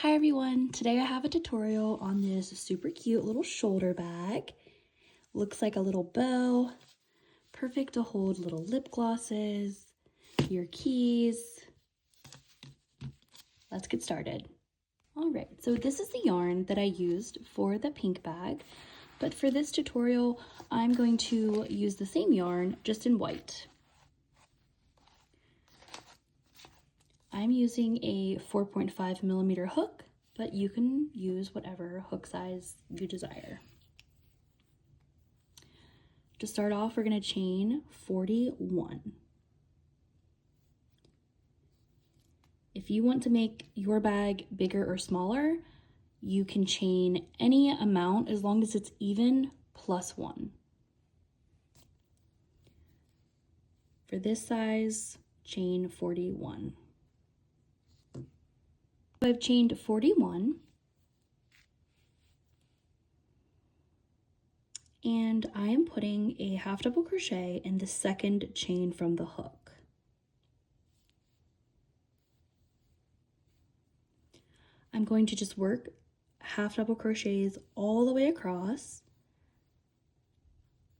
Hi everyone, today I have a tutorial on this super cute little shoulder bag. Looks like a little bow, perfect to hold little lip glosses, your keys. Let's get started. All right, so this is the yarn that I used for the pink bag, but for this tutorial, I'm going to use the same yarn, just in white. I'm using a 4.5 millimeter hook, but you can use whatever hook size you desire. To start off, we're going to chain 41. If you want to make your bag bigger or smaller, you can chain any amount as long as it's even plus 1. For this size, chain 41. I've chained 41. And I am putting a half double crochet in the second chain from the hook. I'm going to just work half double crochets all the way across.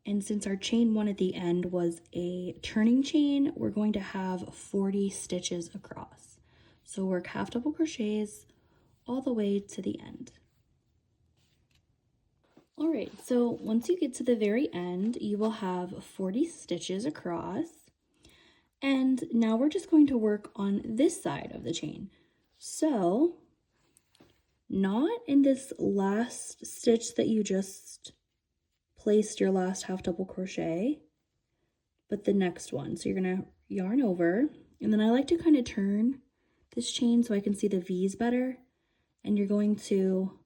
And since our chain 1 at the end was a turning chain, we're going to have 40 stitches across. So work half double crochets all the way to the end. All right, so once you get to the very end, you will have 40 stitches across. And now we're just going to work on this side of the chain. So, not in this last stitch that you just placed your last half double crochet, but the next one. So you're gonna yarn over, and then I like to kind of turn this chain so I can see the V's better. And you're going to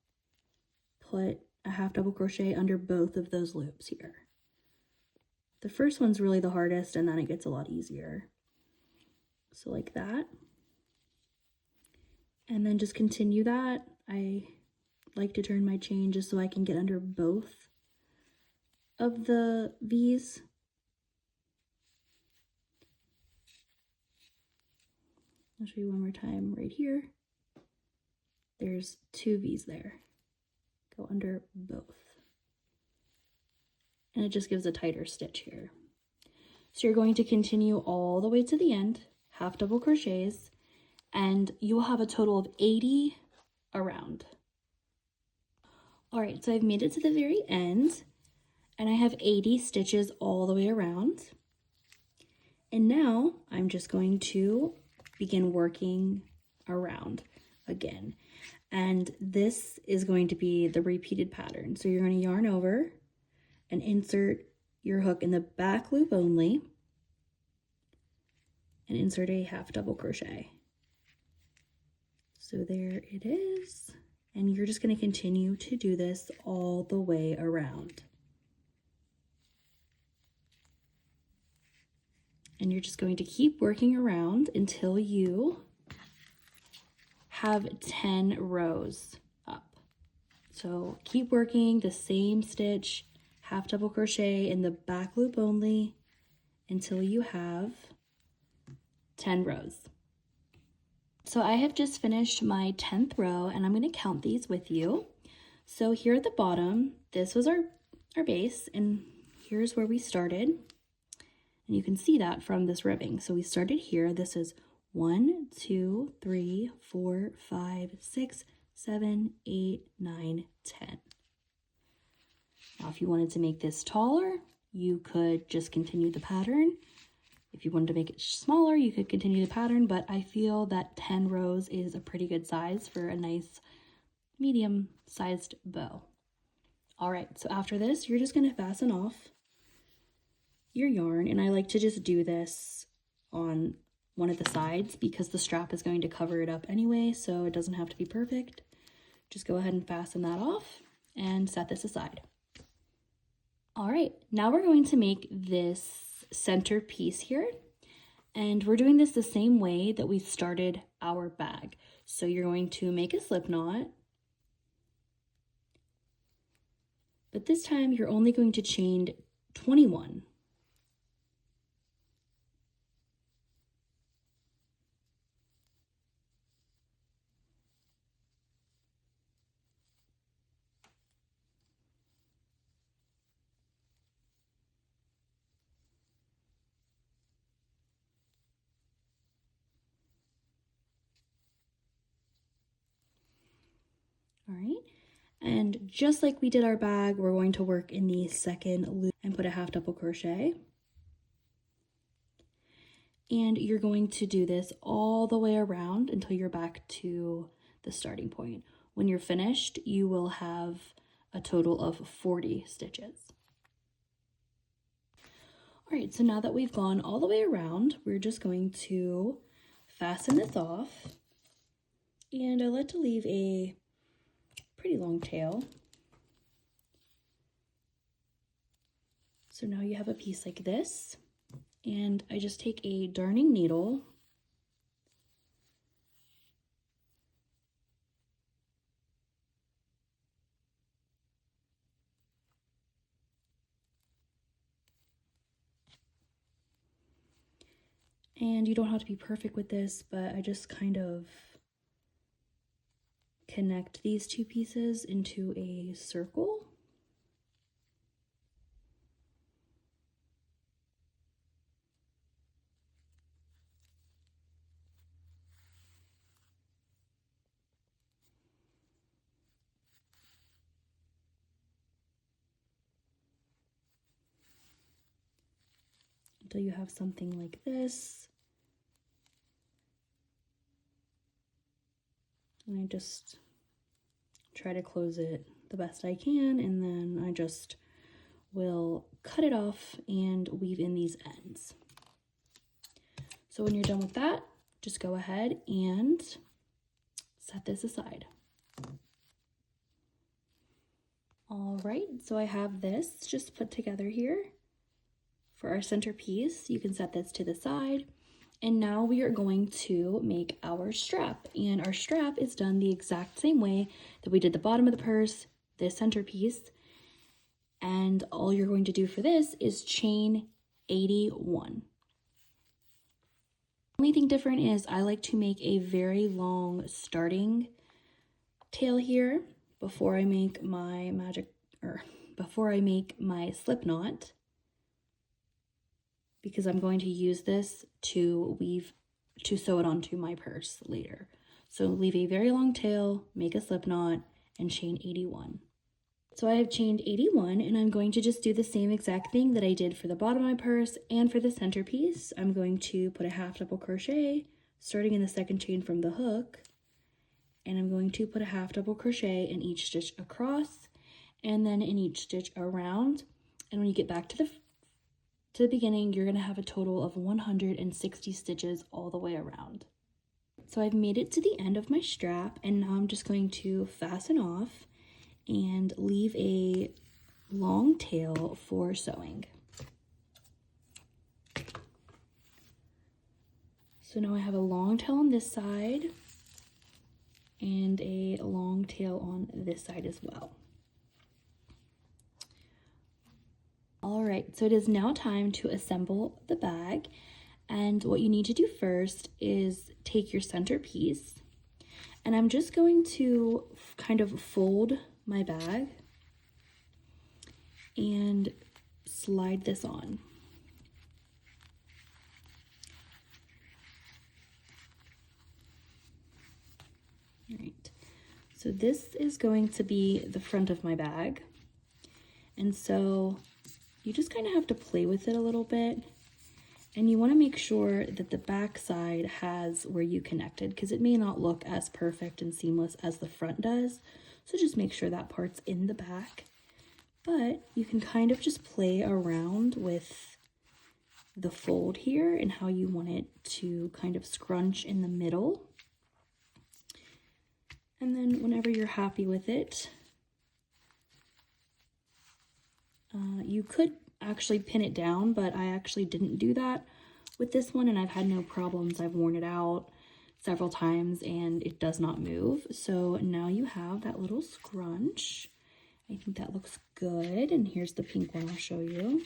put a half double crochet under both of those loops here. The first one's really the hardest, and then it gets a lot easier. So like that. And then just continue that. I like to turn my chain just so I can get under both of the V's. I'll show you one more time right here. There's 2 V's there. Go under both. And it just gives a tighter stitch here. So you're going to continue all the way to the end, half double crochets, and you will have a total of 80 around. All right, so I've made it to the very end, and I have 80 stitches all the way around. And now I'm just going to begin working around again. And this is going to be the repeated pattern. So you're going to yarn over and insert your hook in the back loop only, and insert a half double crochet. So there it is. And you're just going to continue to do this all the way around. And you're just going to keep working around until you have 10 rows up. So keep working the same stitch, half double crochet in the back loop only, until you have 10 rows. So I have just finished my 10th row, and I'm going to count these with you. So here at the bottom, this was our base, and here's where we started. And you can see that from this ribbing. So we started here. This is 1, 2, 3, 4, 5, 6, 7, 8, 9, 10. Now, if you wanted to make this taller, you could just continue the pattern. If you wanted to make it smaller, you could continue the pattern, but I feel that 10 rows is a pretty good size for a nice medium-sized bow. All right, so after this, you're just going to fasten off your yarn, and I like to just do this on one of the sides because the strap is going to cover it up anyway, so it doesn't have to be perfect. Just go ahead and fasten that off and set this aside. All right, now we're going to make this center piece here, and we're doing this the same way that we started our bag. So you're going to make a slip knot, but this time you're only going to chain 21. All right. And just like we did our bag, we're going to work in the second loop and put a half double crochet. And you're going to do this all the way around until you're back to the starting point. When you're finished, you will have a total of 40 stitches. All right, so now that we've gone all the way around, we're just going to fasten this off. And I like to leave a pretty long tail. So now you have a piece like this, and I just take a darning needle and you don't have to be perfect with this, but I just kind of connect these two pieces into a circle. Until you have something like this. And I just try to close it the best I can, and then I just will cut it off and weave in these ends. So when you're done with that, just go ahead and set this aside. All right, so I have this just put together here for our centerpiece. You can set this to the side. And now we are going to make our strap. And our strap is done the exact same way that we did the bottom of the purse, this centerpiece. And all you're going to do for this is chain 81. The only thing different is I like to make a very long starting tail here before I make my slip knot, because I'm going to use this to sew it onto my purse later. So leave a very long tail, make a slip knot, and chain 81. So I have chained 81, and I'm going to just do the same exact thing that I did for the bottom of my purse and for the centerpiece. I'm going to put a half double crochet starting in the second chain from the hook, and I'm going to put a half double crochet in each stitch across and then in each stitch around. And when you get back to the beginning, you're going to have a total of 160 stitches all the way around. So I've made it to the end of my strap, and now I'm just going to fasten off and leave a long tail for sewing. So now I have a long tail on this side and a long tail on this side as well. All right, so it is now time to assemble the bag. And what you need to do first is take your centerpiece, and I'm just going to kind of fold my bag and slide this on. All right, so this is going to be the front of my bag, and so you just kind of have to play with it a little bit, and you want to make sure that the back side has where you connected, because it may not look as perfect and seamless as the front does. So just make sure that part's in the back, but you can kind of just play around with the fold here and how you want it to kind of scrunch in the middle. And then whenever you're happy with it, you could actually pin it down, but I actually didn't do that with this one, and I've had no problems. I've worn it out several times and it does not move. So now you have that little scrunch. I think that looks good. And here's the pink one I'll show you.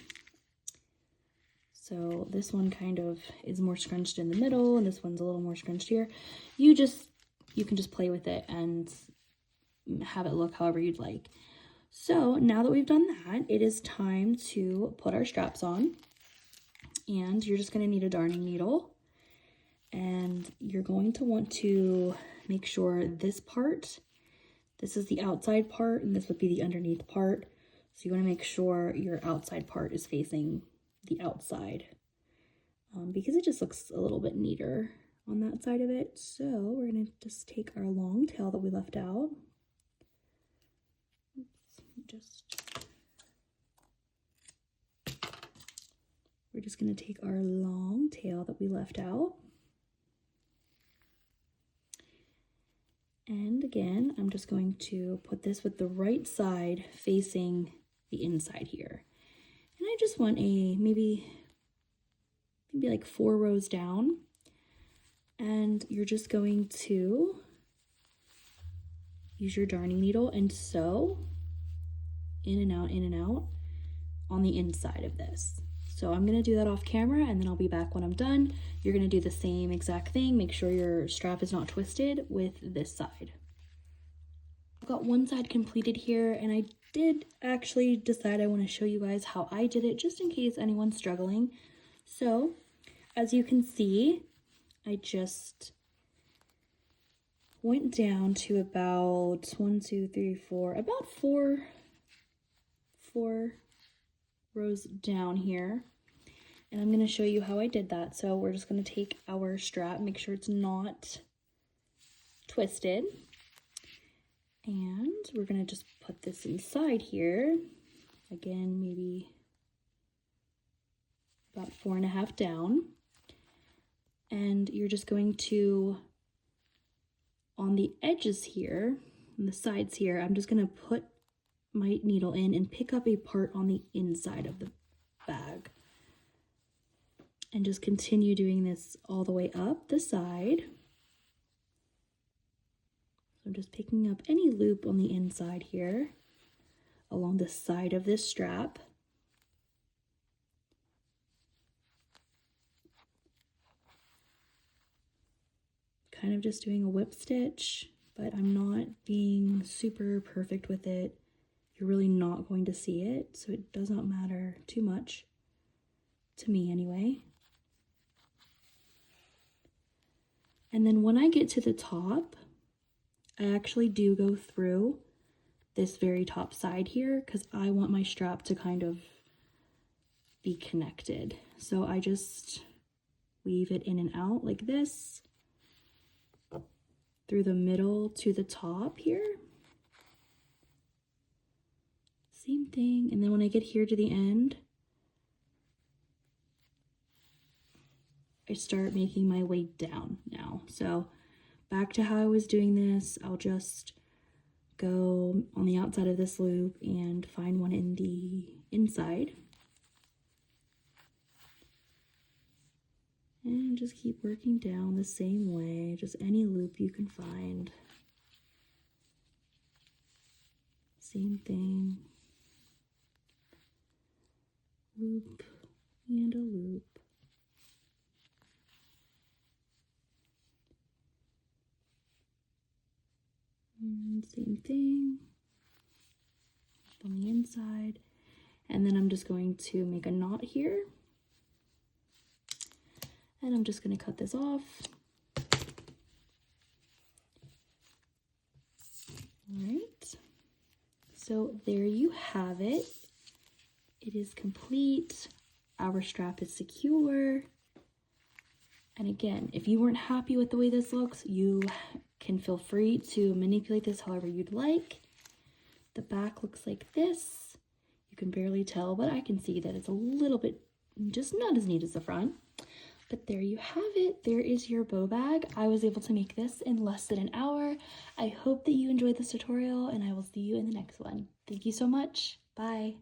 So this one kind of is more scrunched in the middle, and this one's a little more scrunched here. You can just play with it and have it look however you'd like. So now that we've done that, it is time to put our straps on. And you're just going to need a darning needle. And you're going to want to make sure this part This is the outside part and this would be the underneath part. So you want to make sure your outside part is facing the outside because it just looks a little bit neater on that side of it. So we're going to just take our long tail that we left out. We're just going to take our long tail that we left out. And again, I'm just going to put this with the right side facing the inside here. And I just want a maybe like 4 rows down. And you're just going to use your darning needle and sew in and out on the inside of this. So I'm going to do that off camera and then I'll be back when I'm done. You're going to do the same exact thing. Make sure your strap is not twisted with this side. I've got one side completed here and I did actually decide I want to show you guys how I did it just in case anyone's struggling. So as you can see, I just went down to about 4 rows down here, and I'm going to show you how I did that. So we're just going to take our strap, make sure it's not twisted, and we're going to just put this inside here again, maybe about 4.5 down, and you're just going to, on the edges here, on the sides here, I'm just going to put my needle in and pick up a part on the inside of the bag and just continue doing this all the way up the side. So I'm just picking up any loop on the inside here along the side of this strap. Kind of just doing a whip stitch, but I'm not being super perfect with it. You're really not going to see it, so it does not matter too much, to me anyway. And then when I get to the top, I actually do go through this very top side here because I want my strap to kind of be connected. So I just weave it in and out like this, through the middle to the top here. Same thing, and then when I get here to the end, I start making my way down now. So back to how I was doing this, I'll just go on the outside of this loop and find one in the inside. And just keep working down the same way, just any loop you can find. Same thing. Loop and a loop. And same thing on the inside. And then I'm just going to make a knot here. And I'm just going to cut this off. All right. So there you have it. It is complete. Our strap is secure. And again, if you weren't happy with the way this looks, you can feel free to manipulate this however you'd like. The back looks like this. You can barely tell, but I can see that it's a little bit just not as neat as the front. But there you have it. There is your bow bag. I was able to make this in less than an hour. I hope that you enjoyed this tutorial, and I will see you in the next one. Thank you so much. Bye.